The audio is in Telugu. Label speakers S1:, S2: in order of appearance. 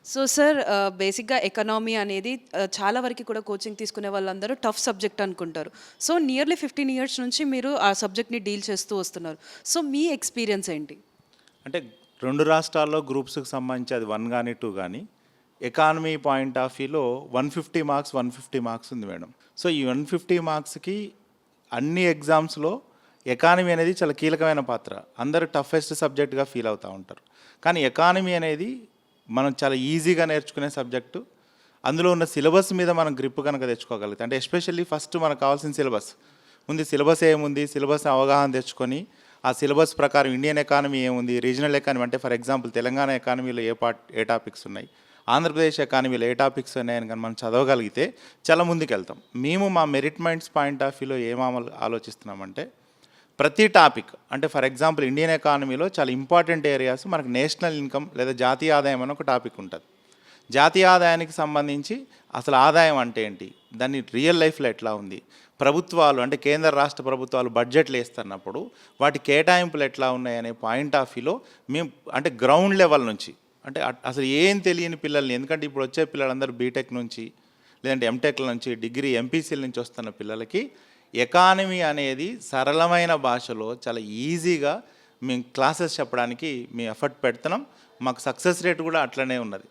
S1: సో సార్ బేసిక్‌గా ఎకనామీ అనేది చాలా వరకు కూడా కోచింగ్ తీసుకునే వాళ్ళందరూ టఫ్ సబ్జెక్ట్ అనుకుంటారు. సో నియర్లీ 15 ఇయర్స్ నుంచి మీరు ఆ సబ్జెక్ట్‌ని డీల్ చేస్తూ వస్తున్నారు. సో మీ ఎక్స్‌పీరియన్స్ ఏంటి?
S2: అంటే 2 రాష్ట్రాల్లో గ్రూప్స్‌కి సంబంధించి అది 1 గాని, 2 గాని ఎకానమీ పాయింట్ ఆఫ్ వ్యూలో 150 మార్క్స్, 150 మార్క్స్ ఉంది మేడం. సో ఈ 150 మార్క్స్‌కి అన్ని ఎగ్జామ్స్‌లో ఎకానమీ అనేది చాలా కీలకమైన పాత్ర. అందరూ టఫెస్ట్ సబ్జెక్ట్‌గా ఫీల్ అవుతూ ఉంటారు. కానీ ఎకానమీ అనేది మనం చాలా ఈజీగా నేర్చుకునే సబ్జెక్టు. అందులో ఉన్న సిలబస్ మీద మనం గ్రిప్ కనుక తెచ్చుకోగలిగితే, అంటే ఎస్పెషల్లీ ఫస్ట్ మనకు కావాల్సిన సిలబస్. ముందు సిలబస్ ఏముంది, సిలబస్ అవగాహన తెచ్చుకొని ఆ సిలబస్ ప్రకారం ఇండియన్ ఎకానమీ ఏముంది, రీజనల్ ఎకానమీ అంటే ఫర్ ఎగ్జాంపుల్ తెలంగాణ ఎకానమీలో ఏ టాపిక్స్ ఉన్నాయి, ఆంధ్రప్రదేశ్ ఎకానమీలో ఏ టాపిక్స్ ఉన్నాయని కానీ మనం చదవగలిగితే చాలా ముందుకెళ్తాం. మేము మా మెరిట్ మైండ్స్ పాయింట్ ఆఫ్ వ్యూలో ఏం ఆలోచిస్తున్నామంటే, ప్రతి టాపిక్ అంటే ఫర్ ఎగ్జాంపుల్ ఇండియన్ ఎకానమీలో చాలా ఇంపార్టెంట్ ఏరియాస్ మనకు నేషనల్ ఇన్కమ్ లేదా జాతీయ ఆదాయం అని ఒక టాపిక్ ఉంటుంది. జాతీయ ఆదాయానికి సంబంధించి అసలు ఆదాయం అంటే ఏంటి, దాన్ని రియల్ లైఫ్లో ఎట్లా ఉంది, ప్రభుత్వాలు అంటే కేంద్ర రాష్ట్ర ప్రభుత్వాలు బడ్జెట్లు వేస్తున్నప్పుడు వాటి కేటాయింపులు ఎట్లా ఉన్నాయి అనే పాయింట్ ఆఫ్ వ్యూలో మేము అంటే గ్రౌండ్ లెవెల్ నుంచి అంటే అసలు ఏం తెలియని పిల్లల్ని, ఎందుకంటే ఇప్పుడు వచ్చే పిల్లలందరూ బీటెక్ నుంచి లేదంటే ఎంటెక్ల నుంచి డిగ్రీ ఎంపీసీల నుంచి వస్తున్న పిల్లలకి ఎకానమీ అనేది సరళమైన భాషలో చాలా ఈజీగా మేము క్లాసెస్ చెప్పడానికి మేము ఎఫర్ట్ పెడుతున్నాం. మాకు సక్సెస్ రేట్ కూడా అట్లనే ఉన్నది.